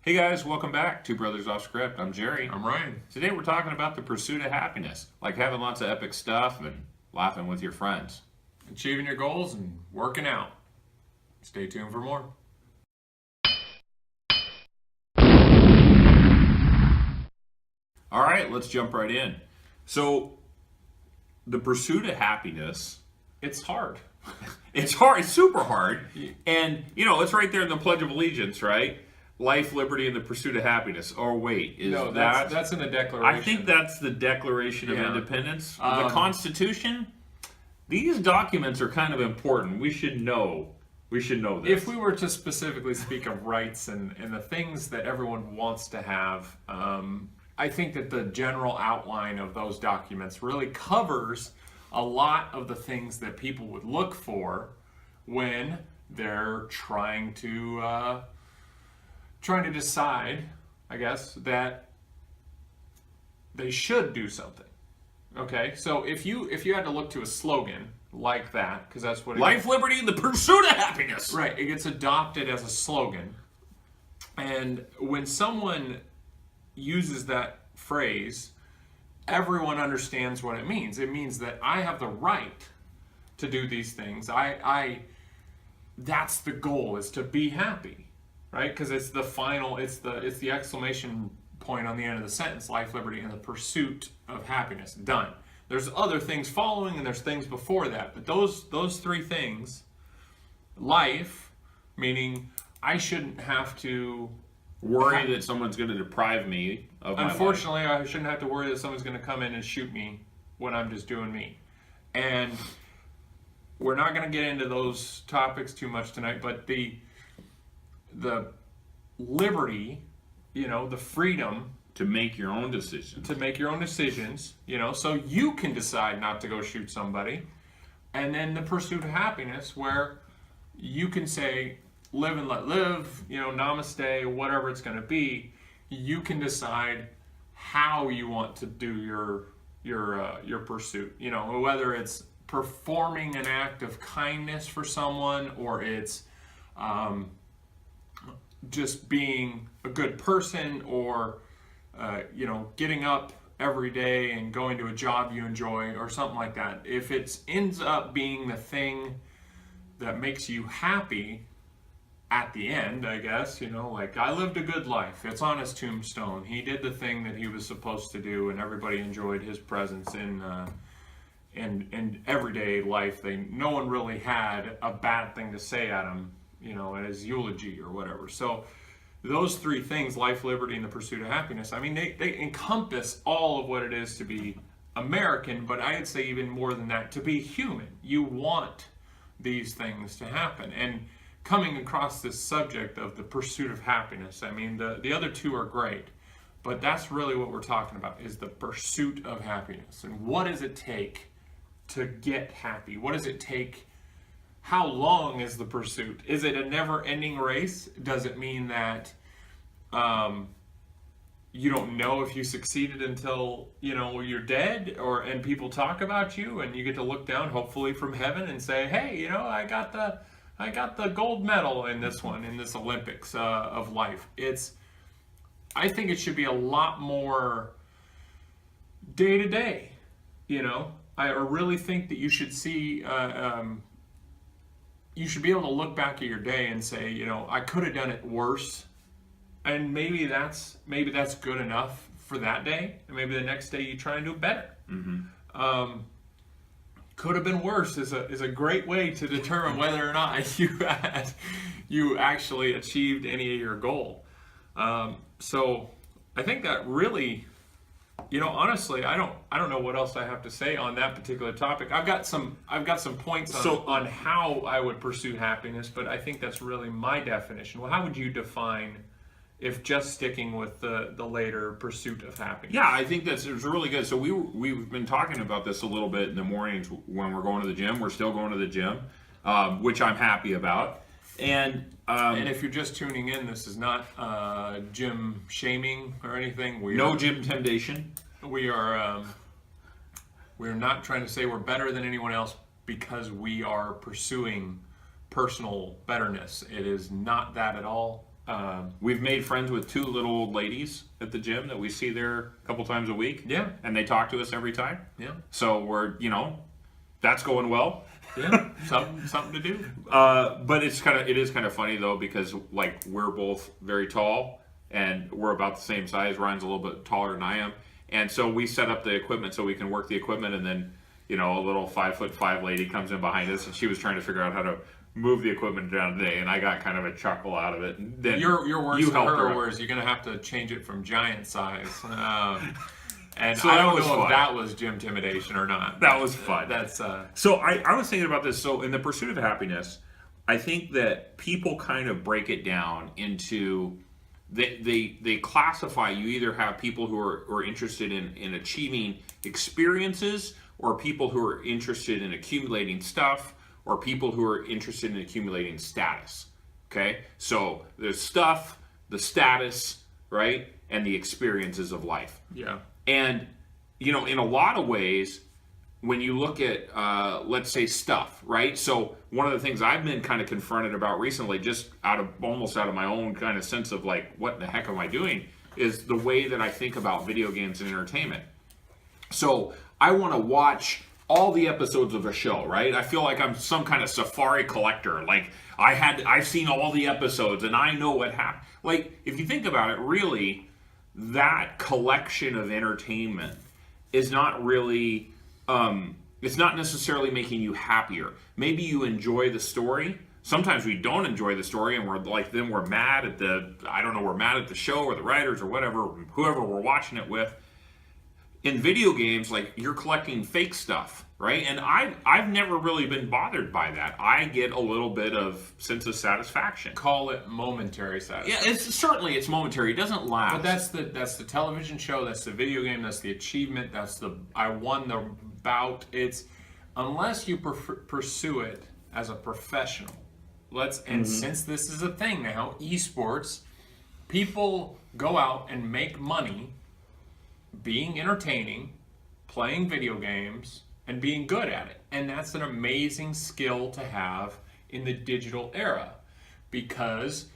Hey guys, welcome back to Brothers Off Script. I'm Jerry. I'm Ryan. Today we're talking about the pursuit of happiness, like having lots of epic stuff and laughing with your friends. Achieving your goals and working out. Stay tuned for more. All right, let's jump right in. So, the pursuit of happiness, it's hard. It's hard, it's super hard. And, it's right there in the Pledge of Allegiance, right? Life, liberty, and the pursuit of happiness. Or wait, is No, that? that's in the Declaration. I think that's the Declaration of Independence. The Constitution. These documents are kind of important. We should know. We should know this. If we were to specifically speak of rights and the things that everyone wants to have, I think that the general outline of those documents really covers a lot of the things that people would look for when they're trying to decide, I guess, that they should do something. Okay, so if you had to look to a slogan like that, because that's what life, liberty, and the pursuit of happiness. Right, it gets adopted as a slogan, and when someone uses that phrase, everyone understands what it means. It means that I have the right to do these things. That's the goal, is to be happy. Right? Because it's the final, it's the exclamation point on the end of the sentence, life, liberty, and the pursuit of happiness. Done. There's other things following and there's things before that. But those three things, life, meaning I shouldn't have to worry that someone's going to deprive me of my life. Unfortunately, I shouldn't have to worry that someone's going to come in and shoot me when I'm just doing me. And we're not going to get into those topics too much tonight, but the liberty, the freedom to make your own decisions. So you can decide not to go shoot somebody. And then the pursuit of happiness, where you can say, live and let live, namaste, whatever it's going to be. You can decide how you want to do your pursuit. Whether it's performing an act of kindness for someone, or it's just being a good person, or getting up every day and going to a job you enjoy, or something like that. If it ends up being the thing that makes you happy at the end, I guess, like, I lived a good life. It's on his tombstone. He did the thing that he was supposed to do, and everybody enjoyed his presence in everyday life. No one really had a bad thing to say at him, at his eulogy or whatever. So those three things, life, liberty, and the pursuit of happiness, they encompass all of what it is to be American, but I'd say even more than that, to be human. You want these things to happen. And coming across this subject of the pursuit of happiness, the other two are great, but that's really what we're talking about, is the pursuit of happiness. And what does it take to get happy? What does it take? How long is the pursuit? Is it a never-ending race? Does it mean that you don't know if you succeeded until you're dead, and people talk about you, and you get to look down, hopefully from heaven, and say, hey, I got the gold medal in this one, in this Olympics of life. I think it should be a lot more day to day. I really think that you should see. You should be able to look back at your day and say, I could have done it worse, and maybe that's good enough for that day, and maybe the next day you try and do it better. Mm-hmm. Could have been worse is a great way to determine whether or not you actually achieved any of your goal. So I think that really, honestly, I don't know what else I have to say on that particular topic. I've got some points on how I would pursue happiness, but I think that's really my definition. Well, how would you define, if just sticking with the later pursuit of happiness? Yeah, I think it's really good. So we've been talking about this a little bit in the mornings when we're going to the gym. We're still going to the gym, which I'm happy about. And if you're just tuning in, this is not gym shaming or anything. No gym temptation. We are not trying to say we're better than anyone else because we are pursuing personal betterness. It is not that at all. We've made friends with 2 little old ladies at the gym that we see there a couple times a week. Yeah. And they talk to us every time. Yeah. So we're, that's going well. Yeah. something to do. But it is kind of funny though, because like we're both very tall and we're about the same size. Ryan's a little bit taller than I am. And so we set up the equipment so we can work the equipment, and then, a little 5'5" lady comes in behind us, and she was trying to figure out how to move the equipment down today, and I got kind of a chuckle out of it. And then Your words you to helped her her. was you're going to have to change it from giant size. And So I that don't was know fun. if that was gym intimidation or not. That was fun. That's So I was thinking about this. So in the pursuit of happiness, I think that people kind of break it down into they classify. You either have people who are interested in achieving experiences, or people who are interested in accumulating stuff, or people who are interested in accumulating status. Okay, so there's stuff, the status, right, and the experiences of life. yeah. And, in a lot of ways, when you look at, let's say, stuff, right? So one of the things I've been kind of confronted about recently, just almost out of my own kind of sense of like, what the heck am I doing, is the way that I think about video games and entertainment. So I want to watch all the episodes of a show, right? I feel like I'm some kind of safari collector. Like I've seen all the episodes and I know what happened. Like, if you think about it, really, that collection of entertainment is not really, it's not necessarily making you happier. Maybe you enjoy the story. Sometimes we don't enjoy the story, and we're mad at we're mad at the show or the writers or whatever, whoever we're watching it with. In video games, like, you're collecting fake stuff, right? And I've never really been bothered by that. I get a little bit of sense of satisfaction. Call it momentary satisfaction. Yeah, it's momentary. It doesn't last. But that's the television show, that's the video game, that's the achievement, that's the I won the bout. It's unless you pursue it as a professional. Since this is a thing now, esports, people go out and make money being entertaining, playing video games, and being good at it. And that's an amazing skill to have in the digital era, because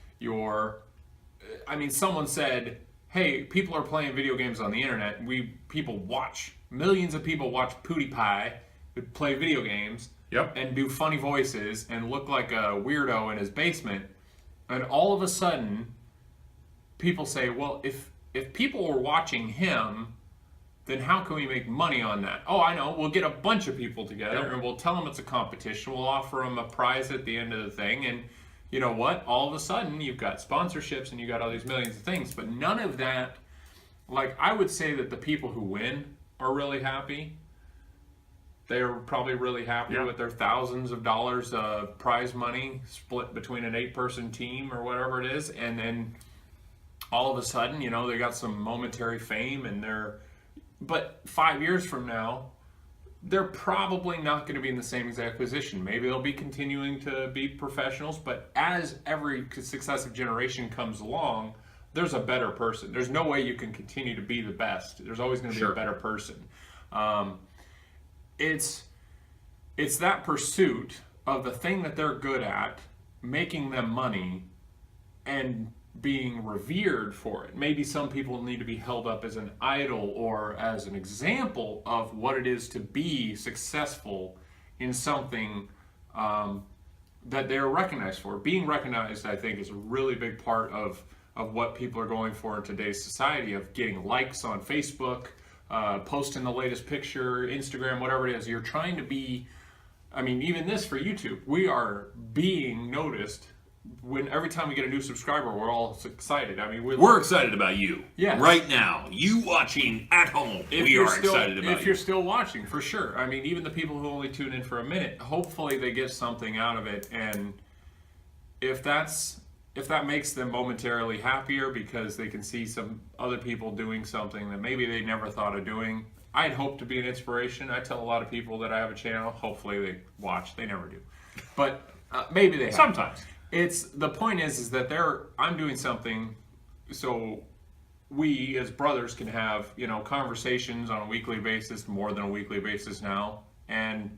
someone said, hey, people are playing video games on the internet. Millions of people watch PewDiePie play video games. Yep. And do funny voices and look like a weirdo in his basement. And all of a sudden, people say, well, if people were watching him, then how can we make money on that? Oh, I know. We'll get a bunch of people together and we'll tell them it's a competition. We'll offer them a prize at the end of the thing. And you know what? All of a sudden, you've got sponsorships and you've got all these millions of things. But none of that, I would say that the people who win are really happy. They're probably really happy with their thousands of dollars of prize money split between an 8-person team or whatever it is. And then all of a sudden, they got some momentary fame but 5 years from now, they're probably not going to be in the same exact position. Maybe they'll be continuing to be professionals, but as every successive generation comes along, there's a better person. There's no way you can continue to be the best. There's always going to be a better person. It's that pursuit of the thing that they're good at, making them money, and being revered for it. Maybe some people need to be held up as an idol or as an example of what it is to be successful in something that they're recognized for. Being recognized, I think, is a really big part of what people are going for in today's society, of getting likes on Facebook, posting the latest picture, Instagram, whatever it is. You're trying to be, even this for YouTube, we are being noticed. Every time we get a new subscriber, we're all excited. We're excited about you. Yes. Right now. You watching at home. We are excited about you. If you're still watching, for sure. Even the people who only tune in for a minute, hopefully they get something out of it. And if that makes them momentarily happier because they can see some other people doing something that maybe they never thought of doing, I'd hope to be an inspiration. I tell a lot of people that I have a channel. Hopefully they watch. They never do. But maybe they have. Sometimes. The point is that I'm doing something so we as brothers can have, conversations on a weekly basis, more than a weekly basis now, and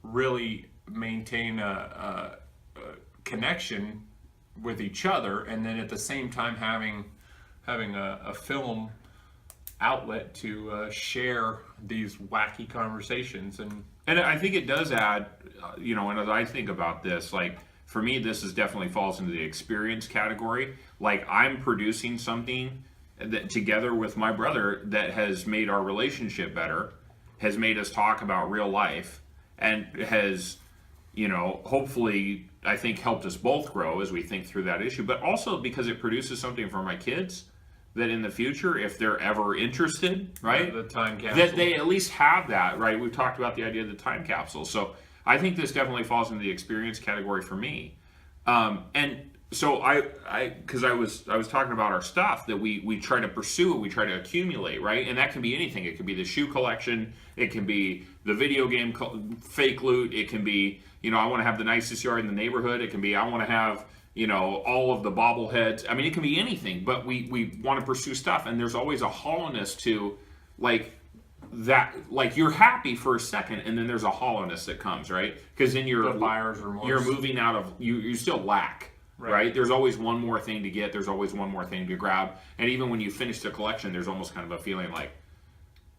really maintain a connection with each other, and then at the same time having a film outlet to share these wacky conversations. And I think it does add, and as I think about this, like for me, this is definitely falls into the experience category. Like I'm producing something that together with my brother that has made our relationship better, has made us talk about real life, and has, hopefully I think helped us both grow as we think through that issue, but also because it produces something for my kids that in the future, if they're ever interested, right, the time capsule, that they at least have that, right? We've talked about the idea of the time capsule. So I think this definitely falls into the experience category for me. And so because I was talking about our stuff that we try to pursue, we try to accumulate, right? And that can be anything. It can be the shoe collection. It can be the video game fake loot. It can be, I want to have the nicest yard in the neighborhood. It can be, I want to have, all of the bobbleheads. I mean, it can be anything, but we want to pursue stuff. And there's always a hollowness to like that, like you're happy for a second and then there's a hollowness that comes, right? Because then the buyer's remorse. You're moving out of, you still lack, right? There's always one more thing to get. There's always one more thing to grab. And even when you finish the collection, there's almost kind of a feeling like,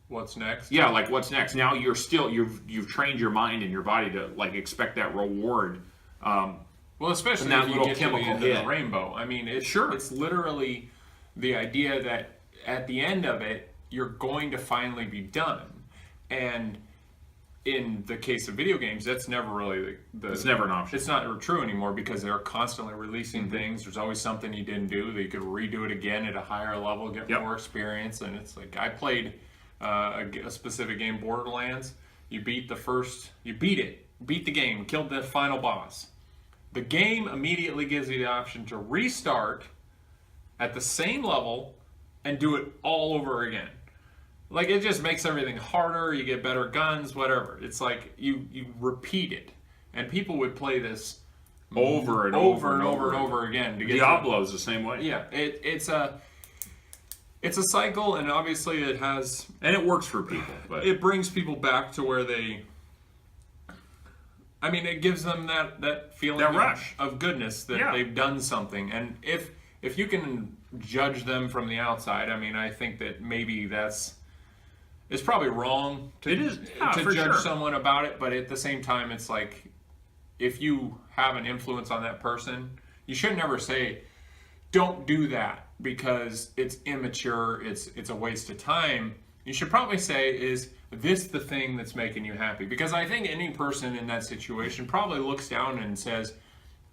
what's next? Yeah, like what's next? Now you've trained your mind and your body to like expect that reward. Well, especially that if you little get to the chemical end hit. of the rainbow. I mean, Sure. It's literally the idea that at the end of it, you're going to finally be done. And in the case of video games, that's never really It's never an option. It's not true anymore because they're constantly releasing things. There's always something you didn't do that you could redo it again at a higher level, get more experience. And it's like I played a specific game, Borderlands. You beat the game, killed the final boss. The game immediately gives you the option to restart at the same level and do it all over again. Like, it just makes everything harder, you get better guns, whatever. It's like you repeat it. And people would play this over and over again. To get Diablo's the same way. Yeah, it's a cycle, and obviously it has... And it works for people. But it brings people back to where they... I mean, it gives them that feeling that rush of goodness that they've done something. And if you can judge them from the outside, I mean, I think that maybe it's probably wrong to judge someone about it. But at the same time, it's like if you have an influence on that person, you should never say, don't do that because it's immature, it's a waste of time. You should probably say, is this the thing that's making you happy? Because I think any person in that situation probably looks down and says,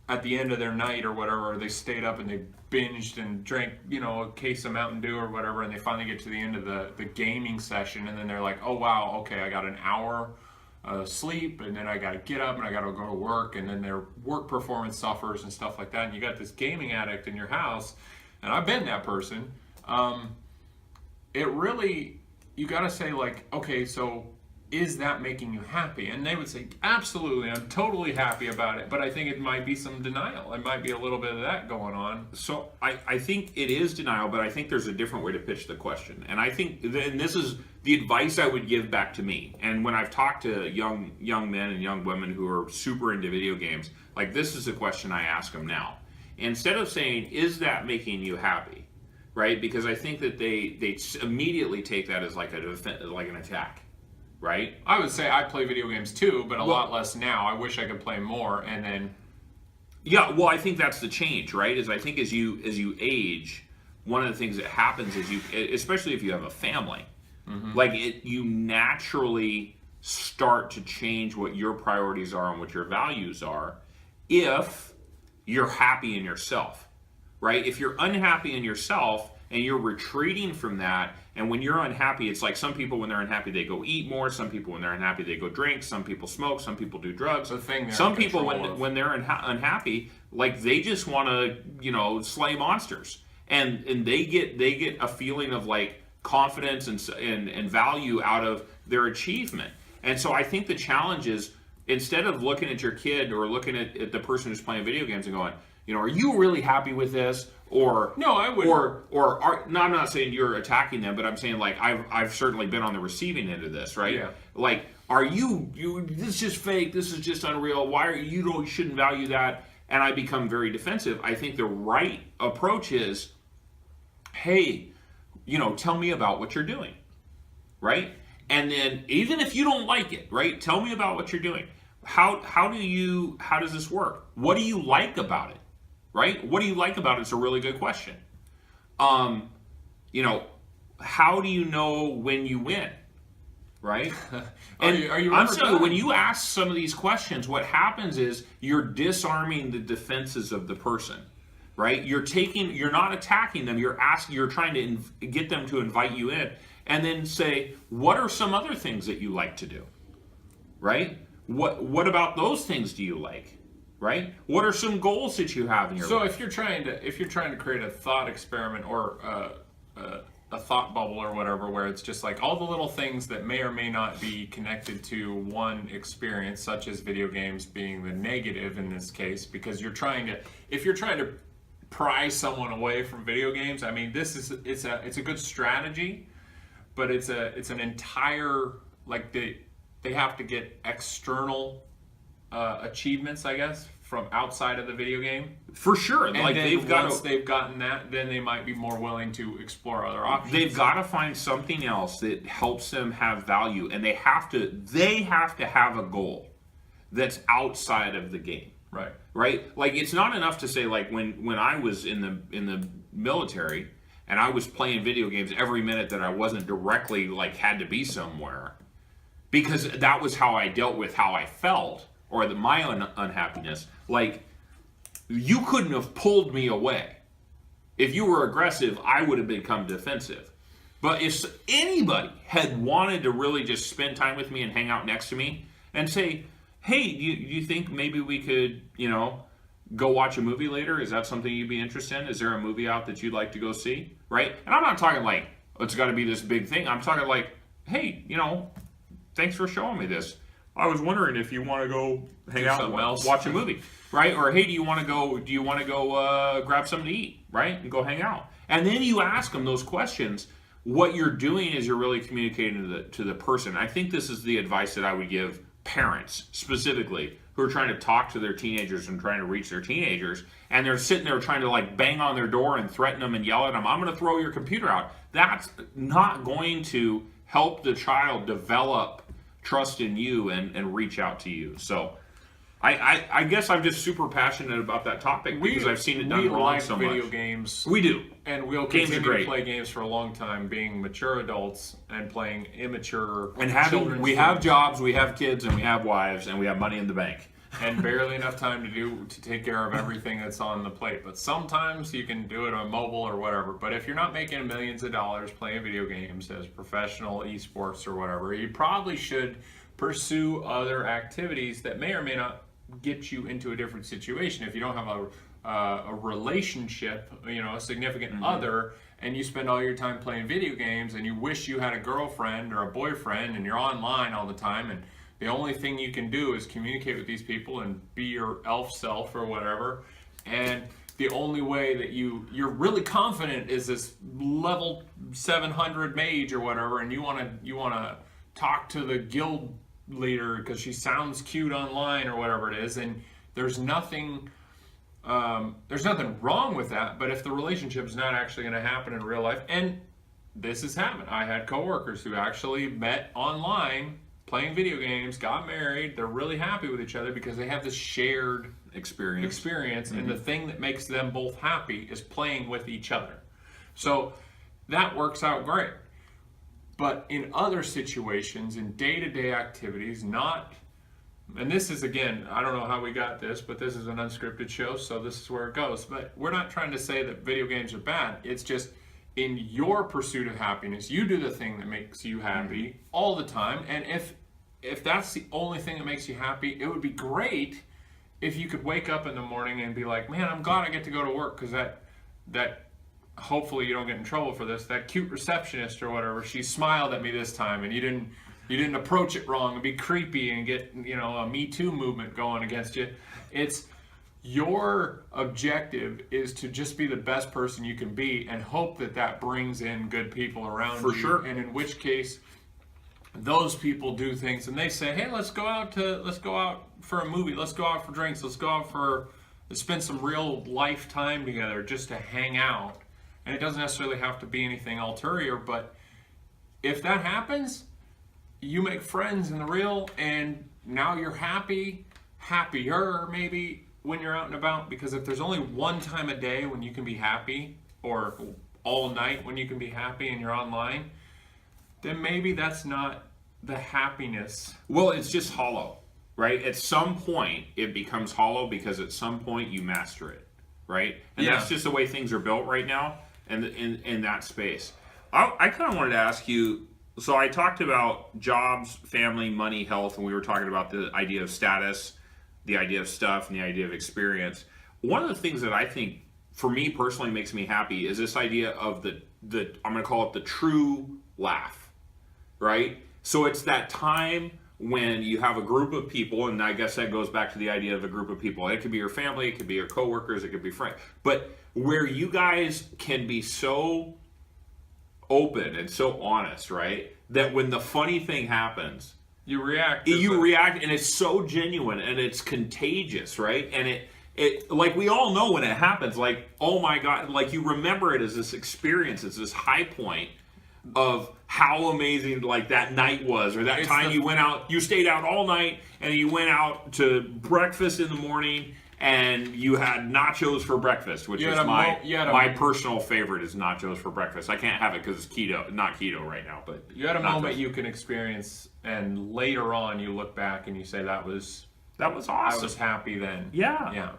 at the end of their night or whatever, they stayed up and they binged and drank, a case of Mountain Dew or whatever, and they finally get to the end of the gaming session, and then they're like, oh wow, okay, I got an hour sleep, and then I got to get up and I got to go to work, and then their work performance suffers and stuff like that, and you got this gaming addict in your house, and I've been that person. It really... You got to say, like, okay, so is that making you happy? And they would say, absolutely, I'm totally happy about it. But I think it might be some denial. It might be a little bit of that going on. So I think it is denial, but I think there's a different way to pitch the question. And I think, and this is the advice I would give back to me. And when I've talked to young men and young women who are super into video games, like this is the question I ask them now. Instead of saying, is that making you happy? Right, because I think that they immediately take that as like an attack, right? I would say I play video games too, but a lot less now. I wish I could play more, and then well, I think that's the change, right? Is I think as you age, one of the things that happens is especially if you have a family, like you naturally start to change what your priorities are and what your values are, if you're happy in yourself. Right? If you're unhappy in yourself and you're retreating from that, and when you're unhappy, it's like some people when they're unhappy they go eat more. Some people when they're unhappy they go drink. Some people smoke. Some people do drugs. Some people when they're unhappy, like they just want to slay monsters, and they get a feeling of like confidence and value out of their achievement. And so I think the challenge is instead of looking at your kid or looking at the person who's playing video games and going, are you really happy with this? Or no, I wouldn't. No, I'm not saying you're attacking them, but I'm saying like I've certainly been on the receiving end of this, right? Yeah. Like, are you? This is just fake. This is just unreal. Why are you shouldn't value that? and I become very defensive, I think the right approach is, hey, tell me about what you're doing, right? And then even if you don't like it, right, tell me about what you're doing. How does this work? What do you like about it, right? What do you like about it is a really good question. How do you know when you win, right? And I'm telling you, when you ask some of these questions, what happens is you're disarming the defenses of the person, right? You're not attacking them. You're trying to get them to invite you in, and then say, what are some other things that you like to do, right? What about those things do you like, right? What are some goals that you have in your life? So if you're trying to create a thought experiment or a thought bubble or whatever, where it's just like all the little things that may or may not be connected to one experience, such as video games being the negative in this case, because if you're trying to pry someone away from video games, I mean, it's a good strategy, but it's an entire, like, they have to get external achievements, I guess, from outside of the video game. For sure. And like then once they've gotten that, then they might be more willing to explore other options. They've got to find something else that helps them have value, and they have to have a goal that's outside of the game. Right. Right? Like, it's not enough to say, like, when I was in the military and I was playing video games every minute that I wasn't directly, like, had to be somewhere, because that was how I dealt with how I felt, or my unhappiness. Like, you couldn't have pulled me away. If you were aggressive, I would have become defensive. But if anybody had wanted to really just spend time with me and hang out next to me and say, hey, do you think maybe we could, go watch a movie later? Is that something you'd be interested in? Is there a movie out that you'd like to go see? Right? And I'm not talking like, it's got to be this big thing. I'm talking like, hey, thanks for showing me this. I was wondering if you want to go hang out and watch a movie, right? Or hey, do you want to go grab something to eat, right? And go hang out. And then you ask them those questions. What you're doing is you're really communicating to the person. I think this is the advice that I would give parents specifically who are trying to talk to their teenagers and trying to reach their teenagers, and they're sitting there trying to, like, bang on their door and threaten them and yell at them, I'm going to throw your computer out. That's not going to help the child develop trust in you and reach out to you. So I guess I'm just super passionate about that topic because I've seen it done wrong so much. We like video games. We do. And we'll continue to play games for a long time, being mature adults and playing immature children's we have games. Jobs, we have kids, and we have wives, and we have money in the bank. And barely enough time to take care of everything that's on the plate. But sometimes you can do it on mobile or whatever. But if you're not making millions of dollars playing video games as professional esports or whatever, you probably should pursue other activities that may or may not get you into a different situation. If you don't have a relationship, a significant other, and you spend all your time playing video games and you wish you had a girlfriend or a boyfriend and you're online all the time and the only thing you can do is communicate with these people and be your elf self or whatever, and the only way that you're really confident is this level 700 mage or whatever, and you want to talk to the guild leader because she sounds cute online or whatever it is, and there's nothing wrong with that. But if the relationship is not actually going to happen in real life, and this has happened, I had coworkers who actually met online playing video games, got married, they're really happy with each other because they have this shared experience, and the thing that makes them both happy is playing with each other. So that works out great. But in other situations, in day-to-day activities, and this is, again, I don't know how we got this, but this is an unscripted show, so this is where it goes. But we're not trying to say that video games are bad. It's just in your pursuit of happiness, you do the thing that makes you happy all the time. And if that's the only thing that makes you happy, it would be great if you could wake up in the morning and be like, man, I'm glad I get to go to work, because that hopefully you don't get in trouble for this, that cute receptionist or whatever, she smiled at me this time, and you didn't approach it wrong and be creepy and get a Me Too movement going against you. It's your objective is to just be the best person you can be and hope that brings in good people around you. For sure. And in which case, those people do things and they say, hey, let's go out for a movie, let's go out for drinks, let's go out for spend some real life time together just to hang out. And it doesn't necessarily have to be anything ulterior, but if that happens, you make friends in the real, and now you're happier maybe when you're out and about. Because if there's only one time a day when you can be happy, or all night when you can be happy and you're online, then maybe that's not the happiness. Well, it's just hollow, right? At some point, it becomes hollow because at some point you master it, right? And Yeah. that's just the way things are built right now, and in that space. I kind of wanted to ask you. So I talked about jobs, family, money, health, and we were talking about the idea of status, the idea of stuff, and the idea of experience. One of the things that I think, for me personally, makes me happy is this idea of the I'm going to call it the true laugh, right? So it's that time when you have a group of people, and I guess that goes back to the idea of a group of people. It could be your family, it could be your coworkers, it could be friends, but where you guys can be so open and so honest, right? That when the funny thing happens, You react. react, and it's so genuine and it's contagious, right? And it like, we all know when it happens, like, oh my God, like, you remember it as this experience, it's this high point of how amazing like that night was, or that time you went out, you stayed out all night, and you went out to breakfast in the morning, and you had nachos for breakfast, which is my personal favorite is nachos for breakfast. I can't have it because it's keto, not keto right now, but You had a nachos. moment you can experience, and later on you look back and you say that was awesome. I was happy then. Yeah.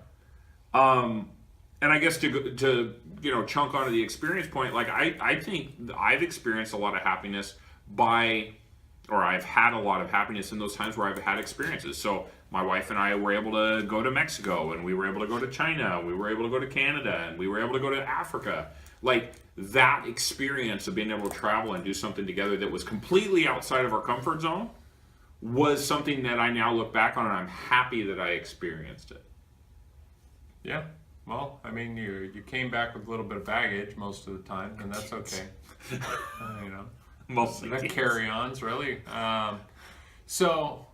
And I guess to chunk onto the experience point, like I think I've experienced a lot of happiness I've had a lot of happiness in those times where I've had experiences. So my wife and I were able to go to Mexico, and we were able to go to China, we were able to go to Canada, and we were able to go to Africa. Like, that experience of being able to travel and do something together that was completely outside of our comfort zone was something that I now look back on, and I'm happy that I experienced it. Yeah. Well, I mean, you came back with a little bit of baggage most of the time, and that's okay. Mostly The carry-ons, really. So,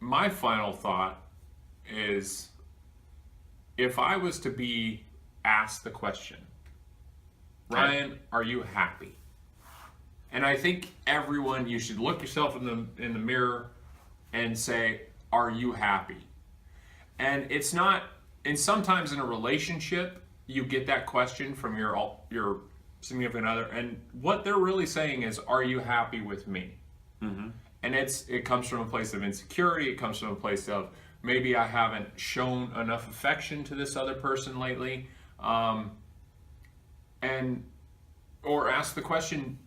my final thought is, if I was to be asked the question, Ryan, are you happy? And I think everyone, you should look yourself in the mirror and say, are you happy? And it's not, and sometimes in a relationship, you get that question from your significant other, and what they're really saying is, are you happy with me? Mm-hmm. And it comes from a place of insecurity. It comes from a place of, maybe I haven't shown enough affection to this other person lately, or ask the question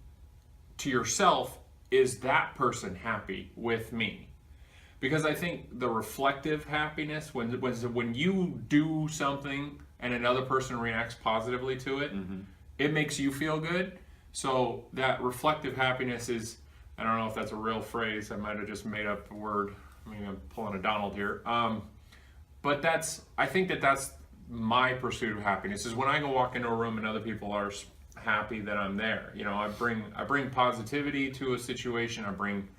to yourself, is that person happy with me? Because I think the reflective happiness, when you do something and another person reacts positively to it, mm-hmm. it makes you feel good. So that reflective happiness is, I don't know if that's a real phrase, I might have just made up a word. I mean, I'm pulling a Donald here. But I think that's my pursuit of happiness, is when I go walk into a room and other people are happy that I'm there. I bring positivity to a situation. I bring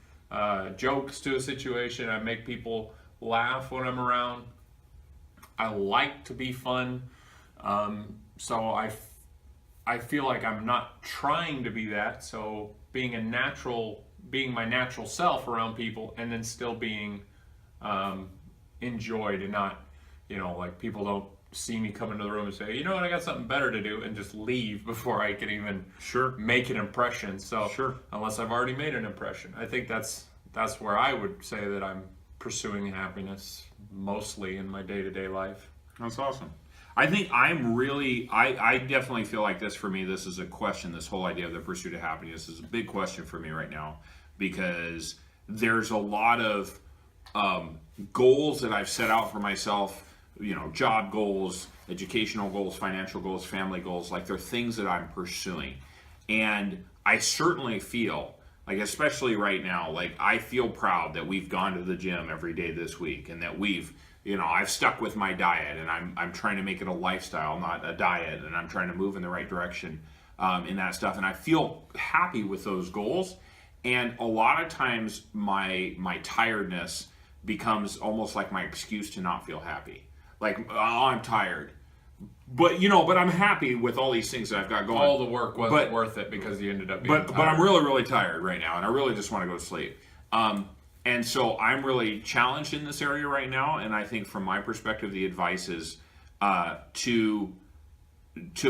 jokes to a situation. I make people laugh when I'm around. I like to be fun. So I feel like I'm not trying to be that. So being my natural self around people, and then still being enjoyed, and not, like, people don't see me come into the room and say, you know what, I got something better to do, and just leave before I can even make an impression. So unless I've already made an impression, I think that's where I would say that I'm pursuing happiness mostly in my day-to-day life. That's awesome. I think I definitely feel like this, for me, this is a question, this whole idea of the pursuit of happiness is a big question for me right now, because there's a lot of goals that I've set out for myself, job goals, educational goals, financial goals, family goals, like, they're things that I'm pursuing. And I certainly feel, like, especially right now, like, I feel proud that we've gone to the gym every day this week, and that I've stuck with my diet, and I'm trying to make it a lifestyle, not a diet, and I'm trying to move in the right direction in that stuff. And I feel happy with those goals. And a lot of times my tiredness becomes almost like my excuse to not feel happy. like, oh, I'm tired. But but I'm happy with all these things that I've got going. All the work wasn't worth it because you ended up being but tired. I'm really, really tired right now, and I really just want to go to sleep. And so I'm really challenged in this area right now, and I think from my perspective, the advice is to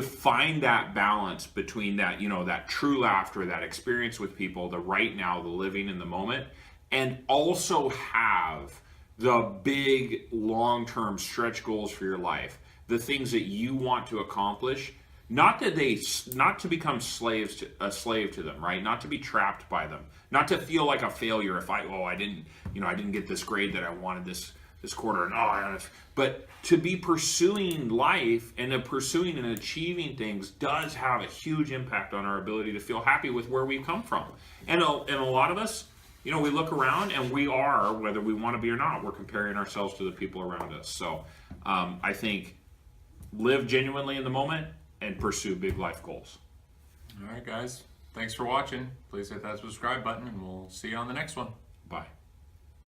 find that balance between that, that true laughter, that experience with people, the right now, the living in the moment, and also have the big long-term stretch goals for your life, the things that you want to accomplish. Not to become a slave to them, right? Not to be trapped by them. Not to feel like a failure if I didn't get this grade that I wanted this quarter, but to be pursuing life and pursuing and achieving things does have a huge impact on our ability to feel happy with where we come from. And a lot of us, we look around and we are, whether we want to be or not, we're comparing ourselves to the people around us. So I think live genuinely in the moment and pursue big life goals. All right, guys. Thanks for watching. Please hit that subscribe button, and we'll see you on the next one. Bye.